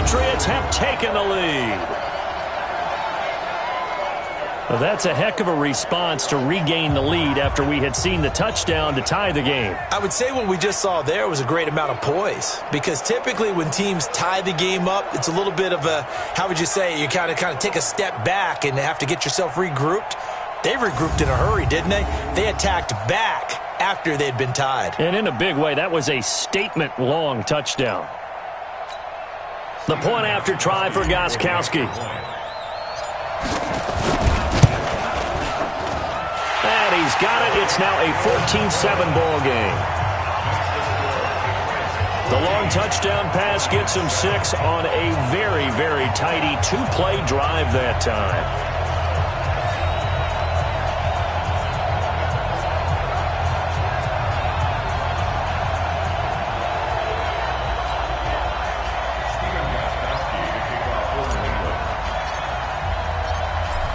Patriots have taken the lead. Well, that's a heck of a response to regain the lead after we had seen the touchdown to tie the game. I would say what we just saw there was a great amount of poise, because typically when teams tie the game up, it's a little bit of a, how would you say, you kind of take a step back and have to get yourself regrouped. They regrouped in a hurry, didn't they? They attacked back after they'd been tied. And in a big way, that was a statement-long touchdown. The point after try for Gostkowski. And he's got it. It's now a 14-7 ball game. The long touchdown pass gets him 6 on a very, very tidy 2-play drive that time.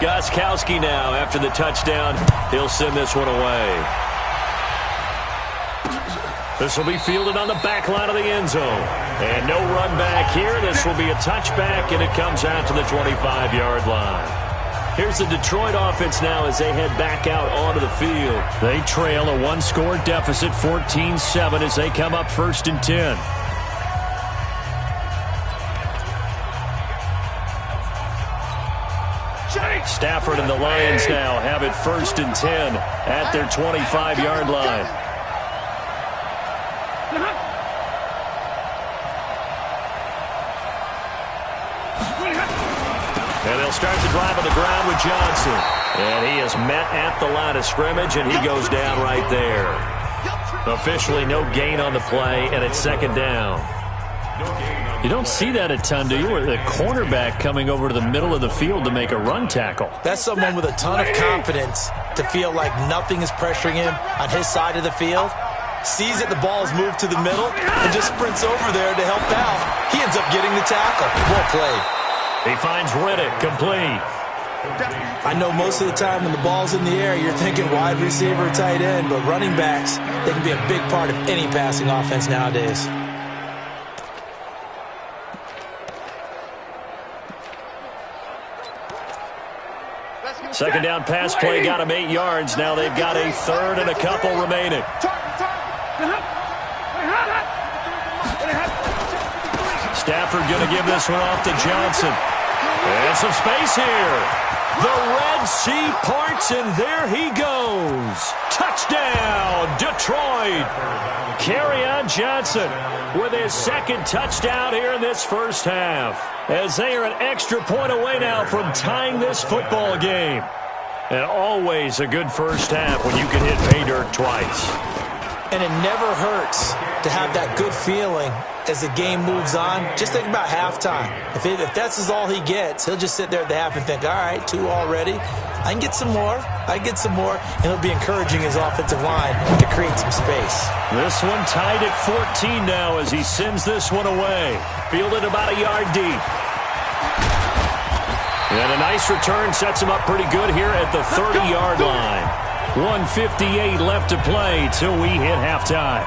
Gostkowski now after the touchdown. He'll send this one away. This will be fielded on the back line of the end zone. And no run back here. This will be a touchback, and it comes out to the 25-yard line. Here's the Detroit offense now as they head back out onto the field. They trail a one-score deficit, 14-7, as they come up 1st and 10. Stafford and the Lions now have it 1st and 10 at their 25-yard line. And they'll start the drive on the ground with Johnson. And he is met at the line of scrimmage, and he goes down right there. Officially no gain on the play, and it's 2nd down. You don't see that a ton, do you? Where the cornerback coming over to the middle of the field to make a run tackle. That's someone with a ton of confidence to feel like nothing is pressuring him on his side of the field. Sees that the ball is moved to the middle and just sprints over there to help out. He ends up getting the tackle. Well played. He finds Riddick complete. I know most of the time when the ball's in the air, you're thinking wide receiver, tight end, but running backs, they can be a big part of any passing offense nowadays. Second down pass play got him 8 yards. Now they've got a 3rd and a couple remaining. Stafford going to give this one off to Johnson. And some space here. The Red Sea parts, and there he goes. Touchdown, Detroit. Kerryon Johnson with his 2nd touchdown here in this first half, as they are an extra point away now from tying this football game. And always a good first half when you can hit pay dirt twice. And it never hurts to have that good feeling as the game moves on. Just think about halftime. If that's all he gets, he'll just sit there at the half and think, all right, 2 already. I can get some more. I can get some more. And he'll be encouraging his offensive line to create some space. This one tied at 14 now as he sends this one away. Fielded about a yard deep. And a nice return sets him up pretty good here at the 30-yard line. 1:58 left to play till we hit halftime.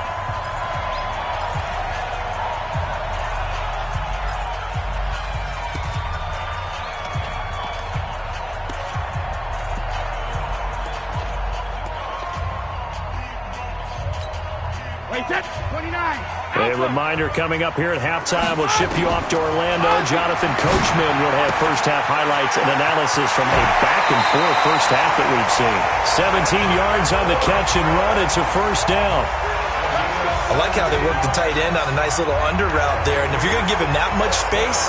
A reminder coming up here at halftime, we'll ship you off to Orlando. Jonathan Coachman will have first-half highlights and analysis from a back-and-forth first half that we've seen. 17 yards on the catch and run. It's a 1st down. I like how they worked the tight end on a nice little under route there. And if you're going to give him that much space,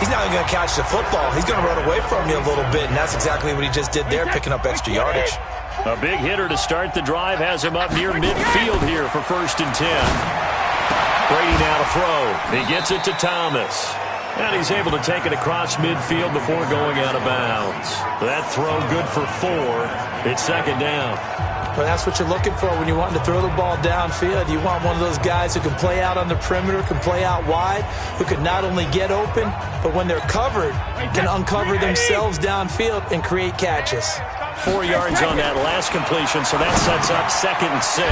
he's not going to catch the football. He's going to run away from you a little bit, and that's exactly what he just did there, picking up extra yardage. A big hitter to start the drive has him up near midfield here for 1st and 10. Brady now to throw. He gets it to Thomas. And he's able to take it across midfield before going out of bounds. That throw good for 4. It's 2nd down. Well, that's what you're looking for when you're wanting to throw the ball downfield. You want one of those guys who can play out on the perimeter, can play out wide, who can not only get open, but when they're covered, can uncover themselves downfield and create catches. 4 yards on that last completion, so that sets up 2nd and 6.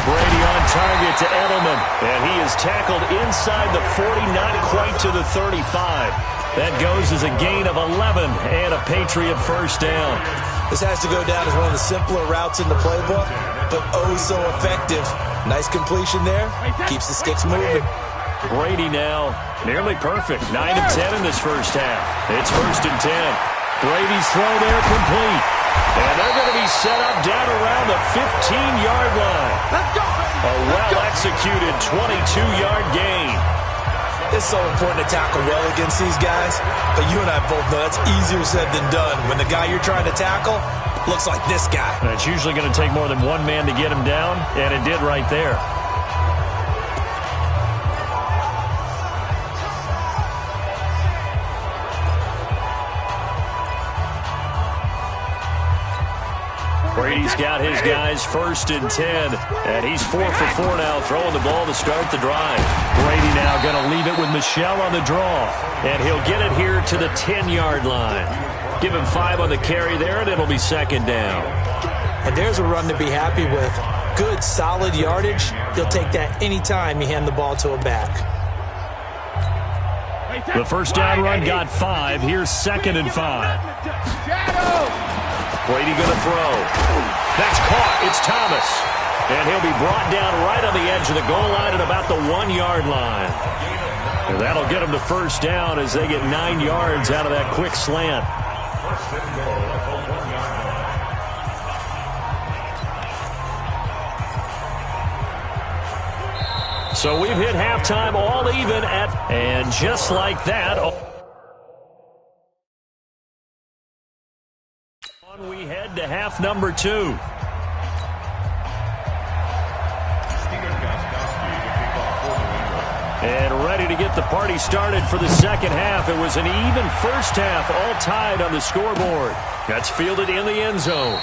Brady on target to Edelman, and he is tackled inside the 40, not quite to the 35. That goes as a gain of 11 and a Patriot first down. This has to go down as one of the simpler routes in the playbook, but oh so effective. Nice completion there. Keeps the sticks moving. Brady now nearly perfect. 9 of 10 in this first half. It's 1st and 10. Brady's throw there complete. And they're going to be set up down around the 15-yard line. Let's go. A well-executed 22-yard gain. It's so important to tackle well against these guys, but you and I both know that's easier said than done. When the guy you're trying to tackle looks like this guy. And it's usually going to take more than one man to get him down, and it did right there. Brady's got his guys 1st and 10, and he's 4 for 4 now, throwing the ball to start the drive. Brady now going to leave it with Michel on the draw, and he'll get it here to the 10-yard line. Give him 5 on the carry there, and it'll be 2nd down. And there's a run to be happy with. Good, solid yardage. He'll take that anytime you hand the ball to a back. The first down run got 5. Here's 2nd and 5. Brady going to throw. That's caught. It's Thomas. And he'll be brought down right on the edge of the goal line at about the 1-yard line. And that'll get them to first down as they get 9 yards out of that quick slant. So we've hit halftime all even at, and just like that, we head to half number 2. And ready to get the party started for the second half. It was an even first half, all tied on the scoreboard. That's fielded in the end zone.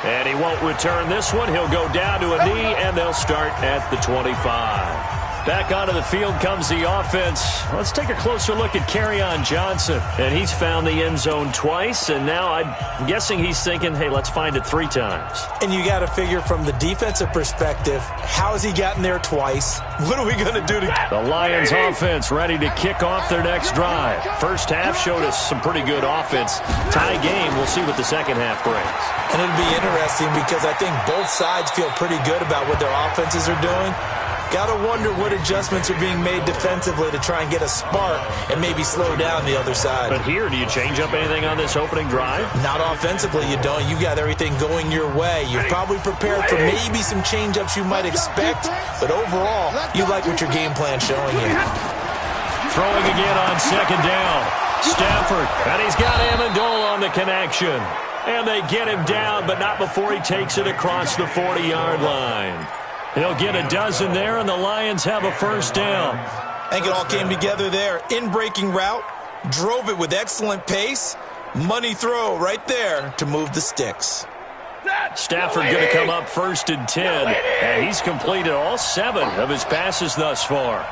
And he won't return this one. He'll go down to a knee, and they'll start at the 25. Back onto the field comes the offense. Let's take a closer look at Kerryon Johnson. And he's found the end zone twice, and now I'm guessing he's thinking, hey, let's find it 3 times. And you got to figure from the defensive perspective, how has he gotten there twice? What are we going to do to... The Lions offense ready to kick off their next drive. First half showed us some pretty good offense. Tie game, we'll see what the second half brings. And it'll be interesting because I think both sides feel pretty good about what their offenses are doing. Got to wonder what adjustments are being made defensively to try and get a spark and maybe slow down the other side. But here, do you change up anything on this opening drive? Not offensively, you don't. You got everything going your way. You're probably prepared for maybe some change-ups you might expect, but overall, you like what your game plan's showing you. Throwing again on second down. Stafford, and he's got Amendola on the connection. And they get him down, but not before he takes it across the 40-yard line. He'll get a dozen there, and the Lions have a first down. I think it all came together there. In-breaking route, drove it with excellent pace. Money throw right there to move the sticks. Stafford going to come up 1st and 10, and he's completed all 7 of his passes thus far.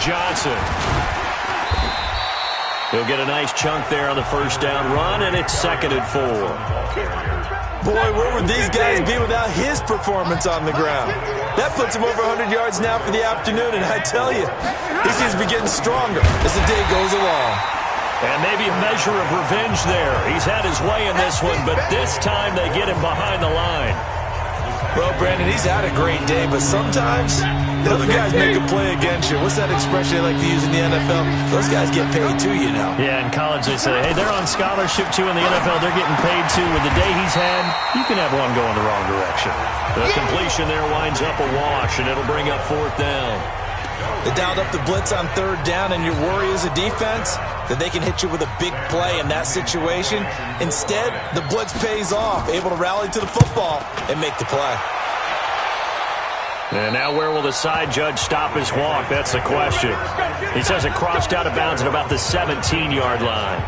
Johnson. He'll get a nice chunk there on the first down run, and it's 2nd and 4. Boy, where would these guys be without his performance on the ground? That puts him over 100 yards now for the afternoon, and I tell you, he seems to be getting stronger as the day goes along. And maybe a measure of revenge there. He's had his way in this one, but this time they get him behind the line. Well, Brandon, he's had a great day, but sometimes the other guys make a play against you. What's that expression they like to use in the NFL? Those guys get paid too, you know. Yeah, in college they say, hey, they're on scholarship too. In the NFL, they're getting paid too. With the day he's had, you can have one going the wrong direction. The completion there winds up a wash, and it'll bring up 4th down. They dialed up the blitz on 3rd down, and your worry as a defense that they can hit you with a big play in that situation. Instead, the blitz pays off, able to rally to the football and make the play. And now where will the side judge stop his walk? That's the question. He says it crossed out of bounds at about the 17-yard line.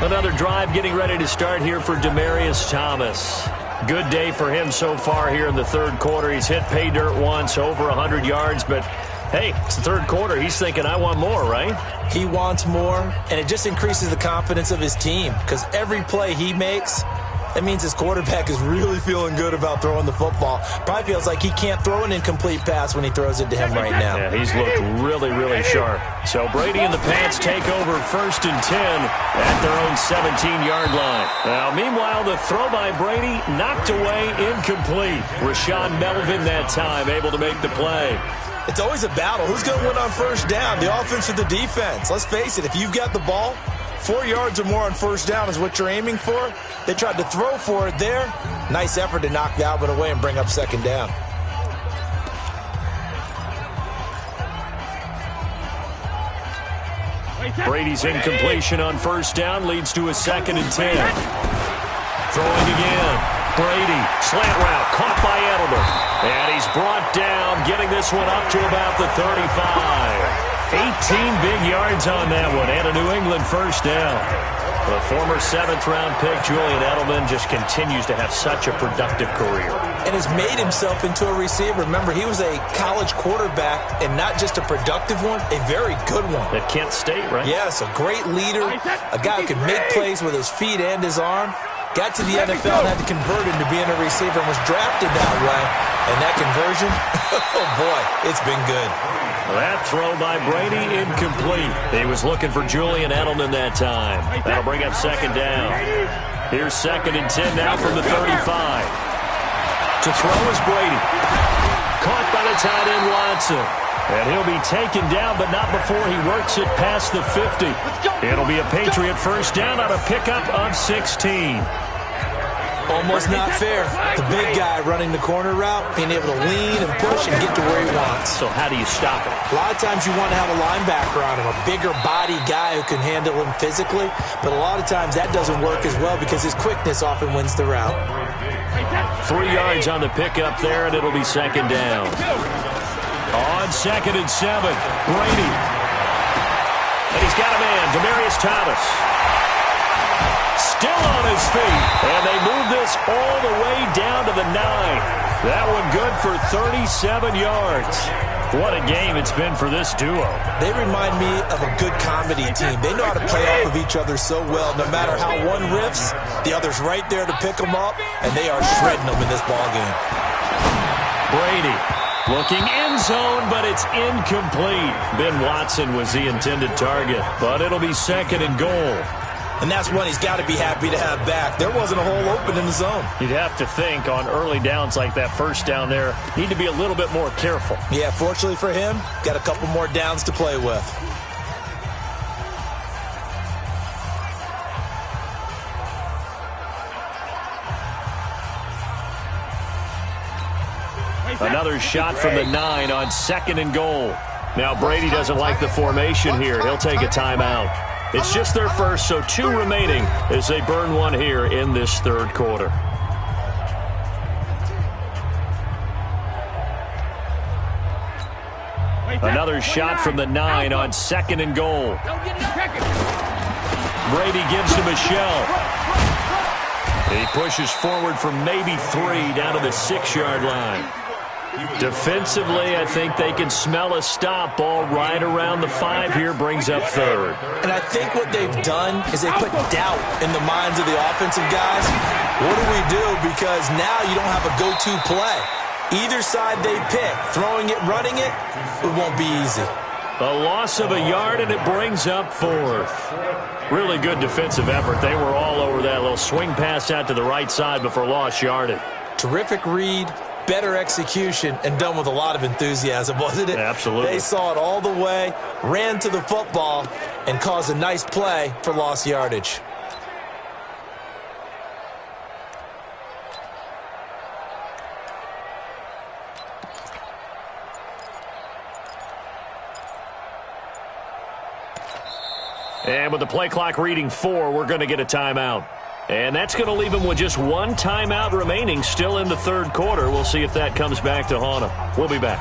Another drive getting ready to start here for Demaryius Thomas. Good day for him so far here in the 3rd quarter. He's hit pay dirt once, over 100 yards, but Hey, it's the third quarter. He's thinking, I want more, right? He wants more, and it just increases the confidence of his team because every play he makes, that means his quarterback is really feeling good about throwing the football. Probably feels like he can't throw an incomplete pass when he throws it to him right now. Yeah, he's looked really, really sharp. So Brady and the Pats take over 1st and 10 at their own 17-yard line. Now, meanwhile, the throw by Brady knocked away, incomplete. Rashawn Melvin that time able to make the play. It's always a battle. Who's going to win on first down, the offense or the defense? Let's face it, if you've got the ball, 4 yards or more on first down is what you're aiming for. They tried to throw for it there. Nice effort to knock Alvin away and bring up 2nd down. Brady's incompletion on first down leads to a 2nd and 10. Throwing again. Brady, slant route, caught by Edelman. And he's brought down, getting this one up to about the 35. 18 big yards on that one, and a New England first down. The former 7th-round pick, Julian Edelman, just continues to have such a productive career. And has made himself into a receiver. Remember, he was a college quarterback, and not just a productive one, a very good one. At Kent State, right? Yes, a great leader, a guy who can make plays with his feet and his arm. Got to the NFL and had to convert into being a receiver and was drafted that way. And that conversion, oh boy, it's been good. That throw by Brady, incomplete. He was looking for Julian Edelman that time. That'll bring up 2nd down. Here's 2nd and 10 now from the 35. To throw is Brady. Caught by the tight end, Watson. And he'll be taken down, but not before he works it past the 50. It'll be a Patriot first down on a pickup of 16. Almost not fair. The big guy running the corner route, being able to lean and push and get to where he wants. So how do you stop it? A lot of times you want to have a linebacker on him, a bigger body guy who can handle him physically. But a lot of times that doesn't work as well because his quickness often wins the route. 3 yards on the pickup there, and it'll be 2nd down. On 2nd and 7, Brady. And he's got a man, Demaryius Thomas. Still on his feet, and they move this all the way down to the 9. That one good for 37 yards. What a game it's been for this duo. They remind me of a good comedy team. They know how to play off of each other so well. No matter how one riffs, the other's right there to pick them up, and they are shredding them in this ballgame. Brady looking end zone, but it's incomplete. Ben Watson was the intended target, but it'll be 2nd and goal. And that's one he's got to be happy to have back. There wasn't a hole open in the zone. You'd have to think on early downs like that first down there, need to be a little bit more careful. Yeah, fortunately for him, got a couple more downs to play with. Another shot from the 9 on 2nd and goal. Now Brady doesn't like the formation here. He'll take a timeout. It's just their first, so 2 remaining as they burn one here in this third quarter. Another shot from the 9 on 2nd and goal. Brady gives him a shell. He pushes forward for maybe 3 down to the 6-yard line. Defensively, I think they can smell a stop. Ball right around the 5 here, brings up 3rd. And I think what they've done is they put doubt in the minds of the offensive guys. What do we do? Because now you don't have a go-to play. Either side they pick, throwing it, running it, it won't be easy. A loss of a yard, and it brings up 4th. Really good defensive effort. They were all over that little swing pass out to the right side before lost yardage. Terrific read. Better execution, and done with a lot of enthusiasm, wasn't it? Absolutely. They saw it all the way, ran to the football, and caused a nice play for lost yardage. And with the play clock reading 4, we're going to get a timeout. And that's going to leave him with just 1 timeout remaining still in the third quarter. We'll see if that comes back to haunt him. We'll be back.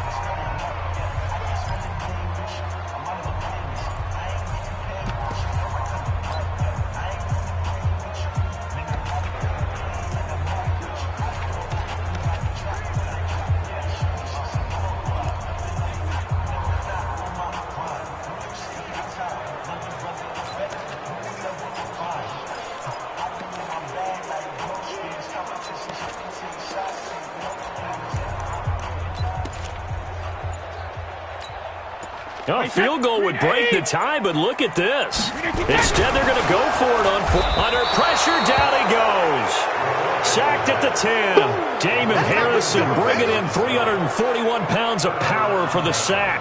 Oh, a field goal would break the tie, but look at this. Instead, they're going to go for it under pressure. Down he goes. Sacked at the 10. Damon Harrison bringing in 341 pounds of power for the sack.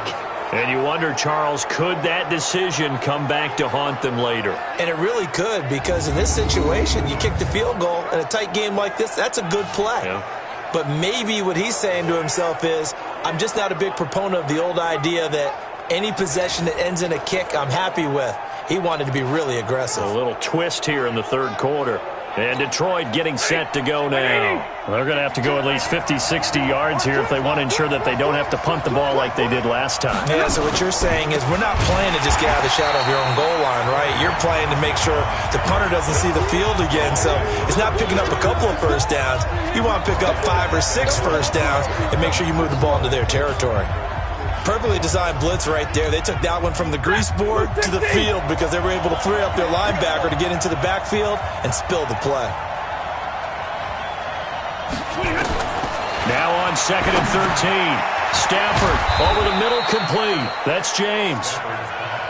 And you wonder, Charles, could that decision come back to haunt them later? And it really could, because in this situation, you kick the field goal in a tight game like this, that's a good play. Yeah. But maybe what he's saying to himself is, I'm just not a big proponent of the old idea that any possession that ends in a kick, I'm happy with. He wanted to be really aggressive. A little twist here in the third quarter. And Detroit getting set to go now. They're going to have to go at least 50, 60 yards here if they want to ensure that they don't have to punt the ball like they did last time. Yeah, so what you're saying is we're not playing to just get out of the shadow of your own goal line, right? You're playing to make sure the punter doesn't see the field again. So it's not picking up a couple of first downs. You want to pick up 5 or 6 first downs and make sure you move the ball into their territory. Perfectly designed blitz right there. They took that one from the grease board to the field because they were able to free up their linebacker to get into the backfield and spill the play. Now on 2nd and 13. Stafford over the middle, complete. That's James.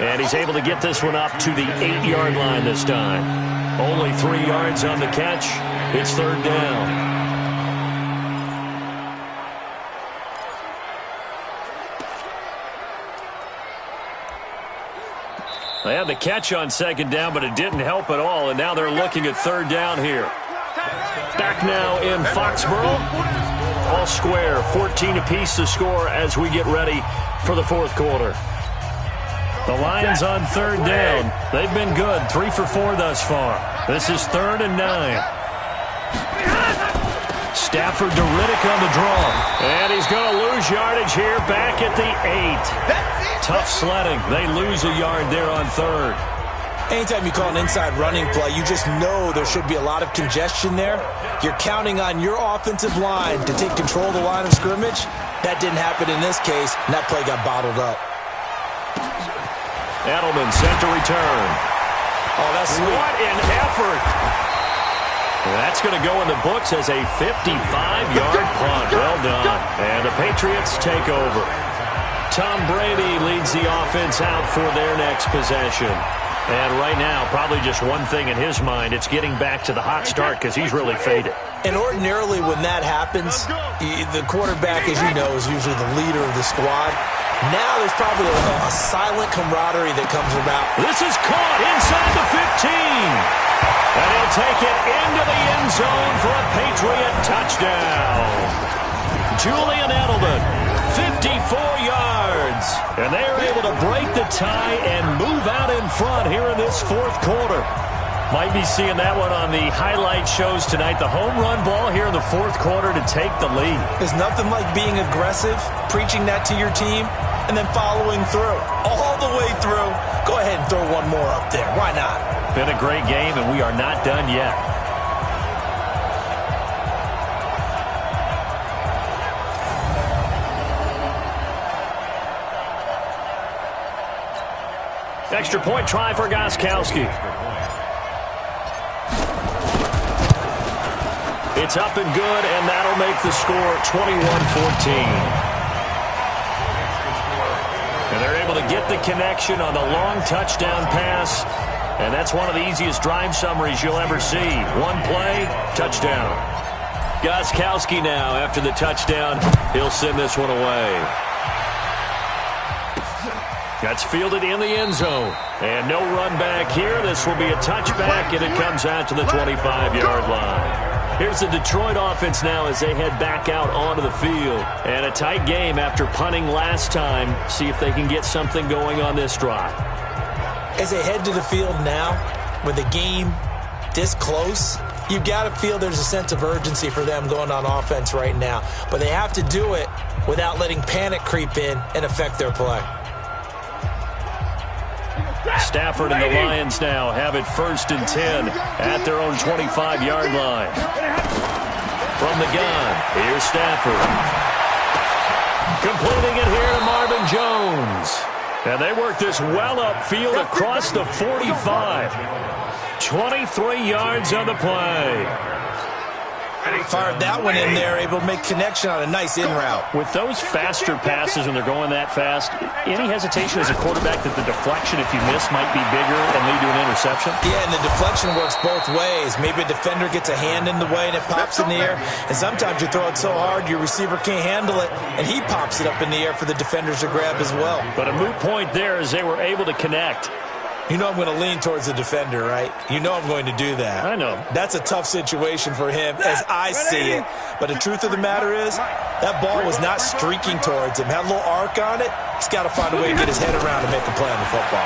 And he's able to get this one up to the 8-yard line this time. Only 3 yards on the catch. It's 3rd down. They had the catch on 2nd down, but it didn't help at all, and now they're looking at 3rd down here. Back now in Foxborough. All square, 14 apiece to score as we get ready for the 4th quarter. The Lions on 3rd down. They've been good, 3 for 4 thus far. This is 3rd and 9. Stafford to Riddick on the draw. And he's going to lose yardage here back at the 8. Tough sledding. They lose a yard there on 3rd. Anytime you call an inside running play, you just know there should be a lot of congestion there. You're counting on your offensive line to take control of the line of scrimmage. That didn't happen in this case, and that play got bottled up. Edelman set to return. Oh, that's sweet. What an effort. That's going to go in the books as a 55-yard punt. Well done. And the Patriots take over. Tom Brady leads the offense out for their next possession. And right now, probably just one thing in his mind, it's getting back to the hot start because he's really faded. And ordinarily when that happens, the quarterback, as you know, is usually the leader of the squad. Now there's probably a silent camaraderie that comes about. This is caught inside the 15. And he'll take it into the end zone for a Patriot touchdown. Julian Edelman, 54 yards. And they are able to break the tie and move out in front here in this 4th quarter. Might be seeing that one on the highlight shows tonight. The home run ball here in the 4th quarter to take the lead. There's nothing like being aggressive, preaching that to your team, and then following through. All the way through. Go ahead and throw one more up there. Why not? Been a great game, and we are not done yet. Extra point try for Gostkowski. It's up and good, and that'll make the score 21-14. And they're able to get the connection on the long touchdown pass. And that's one of the easiest drive summaries you'll ever see. One play, touchdown. Gostkowski now, after the touchdown, he'll send this one away. That's fielded in the end zone. And no run back here. This will be a touchback, and it comes out to the 25-yard line. Here's the Detroit offense now as they head back out onto the field. And a tight game after punting last time. See if they can get something going on this drive. As they head to the field now, with the game this close, you've got to feel there's a sense of urgency for them going on offense right now. But they have to do it without letting panic creep in and affect their play. Stafford and the Lions now have it 1st and 10 at their own 25-yard line. From the gun, here's Stafford. Completing it here to Marvin Jones. And they work this well upfield across the 45. 23 yards on the play. Fired that one in there, able to make connection on a nice in route. With those faster passes when they're going that fast, any hesitation as a quarterback that the deflection, if you miss, might be bigger and lead to an interception? Yeah, and the deflection works both ways. Maybe a defender gets a hand in the way and it pops in the air, and sometimes you throw it so hard your receiver can't handle it, and he pops it up in the air for the defenders to grab as well. But a moot point there as they were able to connect. You know I'm going to lean towards the defender, right? You know I'm going to do that. I know. That's a tough situation for him as I see it. But the truth of the matter is, that ball was not streaking towards him. Had a little arc on it. He's got to find a way to get his head around and make a play on the football.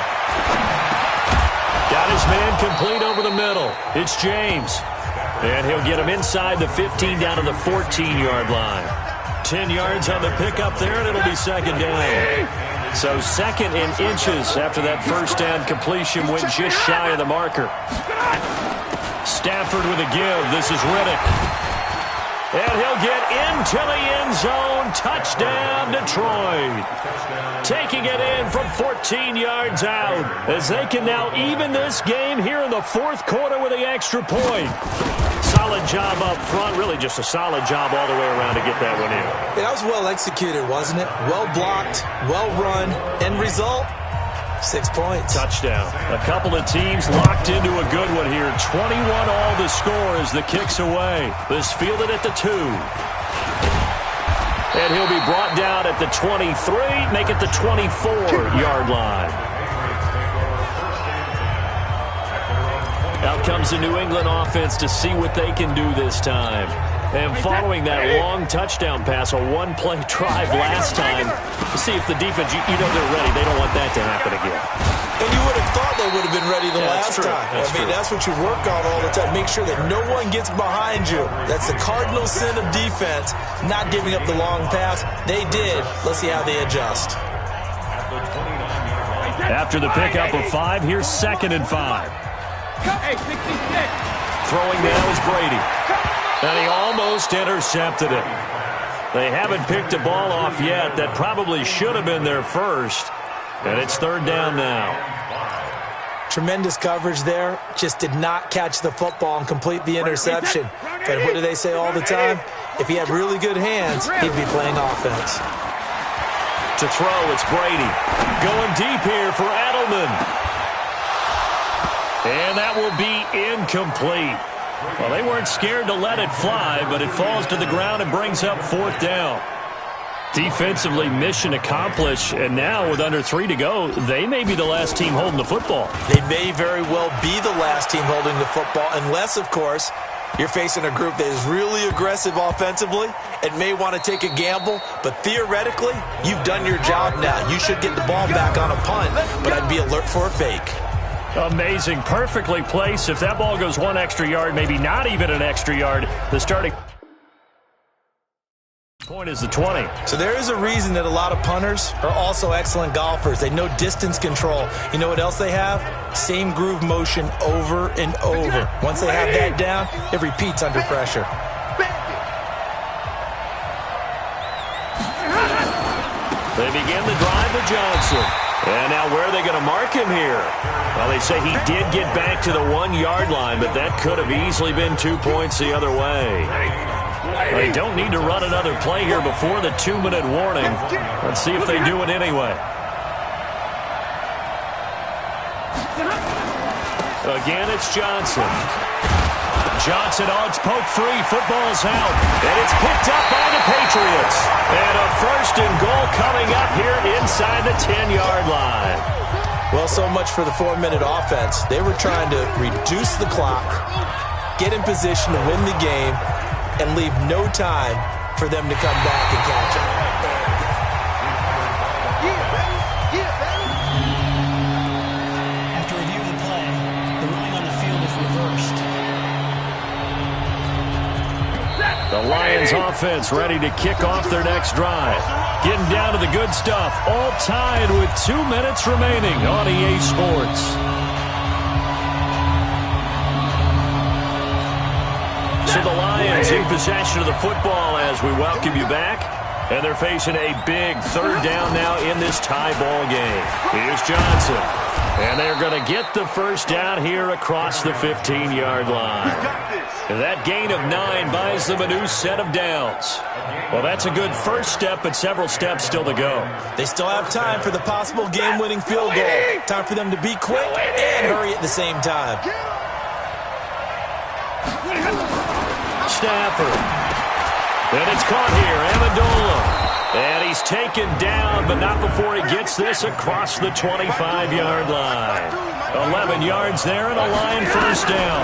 Got his man complete over the middle. It's James. And he'll get him inside the 15 down to the 14-yard line. 10 yards on the pickup there, and it'll be second down. So second in inches after that first down completion went just shy of the marker. Stafford with a give. This is Riddick. And he'll get into the end zone. Touchdown, Detroit. Taking it in from 14 yards out as they can now even this game here in the fourth quarter with the extra point. Solid job up front. Really just a solid job all the way around to get that one in. Yeah, that was well executed, wasn't it? Well blocked, well run. End result, 6 points. Touchdown. A couple of teams locked into a good one here. 21 all the score as the kick's away. This fielded at the 2. And he'll be brought down at the 23, make it the 24-yard line. Out comes the New England offense to see what they can do this time. And following that long touchdown pass, a one-play drive last time, to see if the defense, you know they're ready. They don't want that to happen again. And you would have thought they would have been ready the last time. That's what you work on all the time. Make sure that no one gets behind you. That's the cardinal sin of defense, not giving up the long pass. They did. Let's see how they adjust. After the pickup of 5, here's second and 5. Throwing now is Brady. And he almost intercepted it. They haven't picked a ball off yet. That probably should have been their first. And it's third down now. Tremendous coverage there. Just did not catch the football and complete the interception. But what do they say all the time? If he had really good hands, he'd be playing offense. To throw, it's Brady. Going deep here for Edelman. And that will be incomplete. Well, they weren't scared to let it fly, but it falls to the ground and brings up fourth down. Defensively, mission accomplished, and now with under 3 to go, they may be the last team holding the football. They may very well be the last team holding the football, unless, of course, you're facing a group that is really aggressive offensively and may want to take a gamble, but theoretically, you've done your job now. You should get the ball back on a punt, but I'd be alert for a fake. Amazing. Perfectly placed. If that ball goes 1 extra yard, maybe not even an extra yard, the starting point is the 20. So there is a reason that a lot of punters are also excellent golfers. They know distance control. You know what else they have? Same groove motion over and over. Once they have that down, it repeats under pressure. They begin the drive with Johnson. And now where are they going to mark him here? Well, they say he did get back to the 1-yard line, but that could have easily been 2 points the other way. They don't need to run another play here before the 2-minute warning. Let's see if they do it anyway. Again, it's Johnson. Johnson, it's poke free. Football's out. And it's picked up by the Patriots. And a first and goal coming up here inside the 10-yard line. Well, so much for the 4-minute offense. They were trying to reduce the clock, get in position to win the game, and leave no time for them to come back and catch it. After review of the play, the running on the field is reversed. The Lions offense ready to kick off their next drive. Getting down to the good stuff. All tied with 2 minutes remaining on EA Sports. So the Lions in possession of the football as we welcome you back. And they're facing a big third down now in this tie ball game. Here's Johnson. And they're going to get the first down here across the 15-yard line. That gain of 9 buys them a new set of downs. Well, that's a good first step, but several steps still to go. They still have time for the possible game-winning field goal. Time for them to be quick and hurry at the same time. Stafford. And it's caught here. Amendola. And he's taken down, but not before he gets this across the 25-yard line. 11 yards there and a line first down.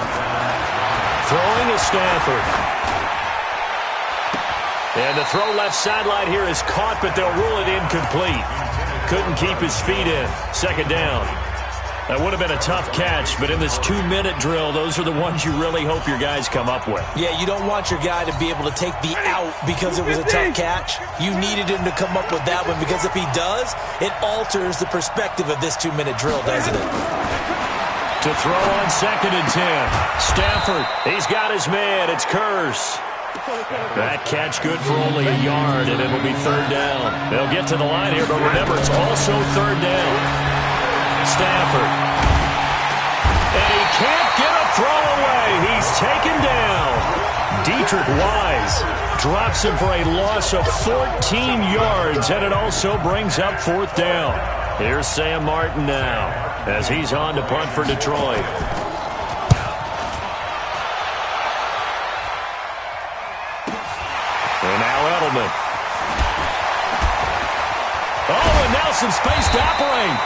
Throwing is Stafford. And the throw left sideline here is caught, but they'll rule it incomplete. Couldn't keep his feet in. Second down. That would have been a tough catch, but in this 2-minute drill, those are the ones you really hope your guys come up with. Yeah, you don't want your guy to be able to take the out because it was a tough catch. You needed him to come up with that one, because if he does, it alters the perspective of this 2-minute drill, doesn't it? To throw on 2nd and 10. Stafford, he's got his man. It's Curse. That catch good for only a yard, and it'll be 3rd down. They'll get to the line here, but remember, it's also 3rd down. Stafford. And he can't get a throw away. He's taken down. Dietrich Wise drops him for a loss of 14 yards, and it also brings up 4th down. Here's Sam Martin now as he's on to punt for Detroit. And now Edelman. Oh, and now some space to operate.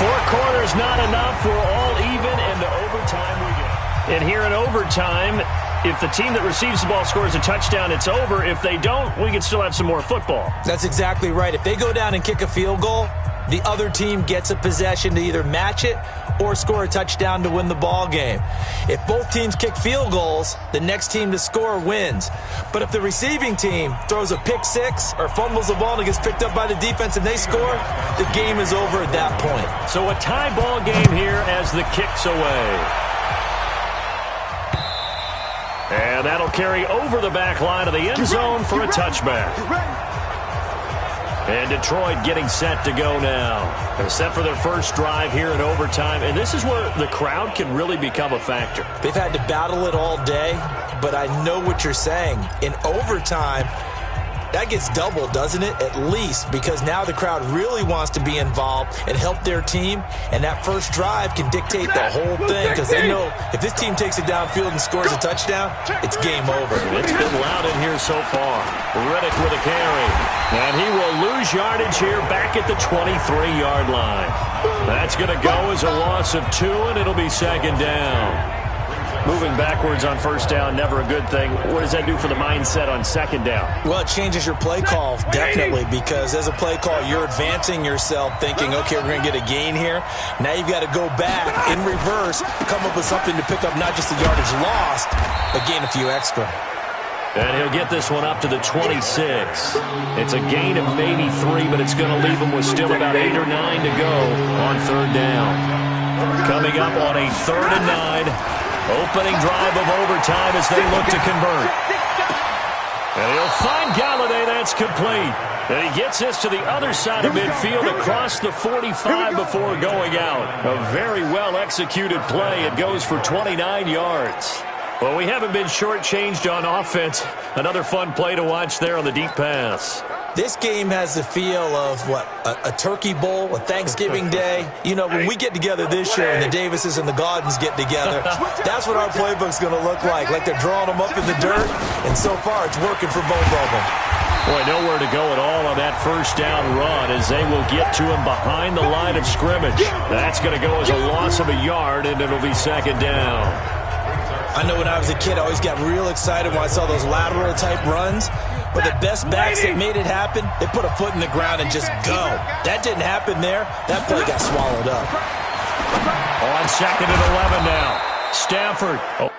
4 quarters not enough. We're all even, and to overtime we go. And here in overtime, if the team that receives the ball scores a touchdown, it's over. If they don't, we can still have some more football. That's exactly right. If they go down and kick a field goal, the other team gets a possession to either match it or score a touchdown to win the ball game. If both teams kick field goals, the next team to score wins. But if the receiving team throws a pick six or fumbles the ball and it gets picked up by the defense and they score, the game is over at that point. So a tie ball game here as the kick's away. And that'll carry over the back line of the end zone for a touchback. And Detroit getting set to go now. They're set for their first drive here in overtime. And this is where the crowd can really become a factor. They've had to battle it all day, but I know what you're saying. In overtime, that gets doubled, doesn't it? At least, because now the crowd really wants to be involved and help their team. And that first drive can dictate the whole thing, because they know if this team takes it downfield and scores a touchdown, it's game over. It's been loud in here so far. Reddick with a carry. And he will lose yardage here back at the 23-yard line. That's going to go as a loss of 2, and it'll be 2nd down. Moving backwards on first down, never a good thing. What does that do for the mindset on 2nd down? Well, it changes your play call, definitely, because as a play call, you're advancing yourself thinking, okay, we're going to get a gain here. Now you've got to go back in reverse, come up with something to pick up not just the yardage lost, but gain a few extra. And he'll get this one up to the 26. It's a gain of maybe 3, but it's going to leave him with still about 8 or 9 to go on 3rd down. Coming up on a 3rd and 9. Opening drive of overtime as they look to convert. And he'll find Galladay. That's complete. And he gets this to the other side of midfield across the 45 before going out. A very well-executed play. It goes for 29 yards. Well, we haven't been shortchanged on offense. Another fun play to watch there on the deep pass. This game has the feel of, what, a turkey bowl, a Thanksgiving day. You know, when we get together this year and the Davises and the Gaudens get together, that's what our playbook's going to look like they're drawing them up in the dirt, and so far it's working for both of them. Boy, nowhere to go at all on that first down run as they will get to him behind the line of scrimmage. That's going to go as a loss of a yard, and it'll be 2nd down. I know when I was a kid, I always got real excited when I saw those lateral-type runs. But the best backs that made it happen, they put a foot in the ground and just go. That didn't happen there. That play got swallowed up. On 2nd and 11 now. Stafford. Oh,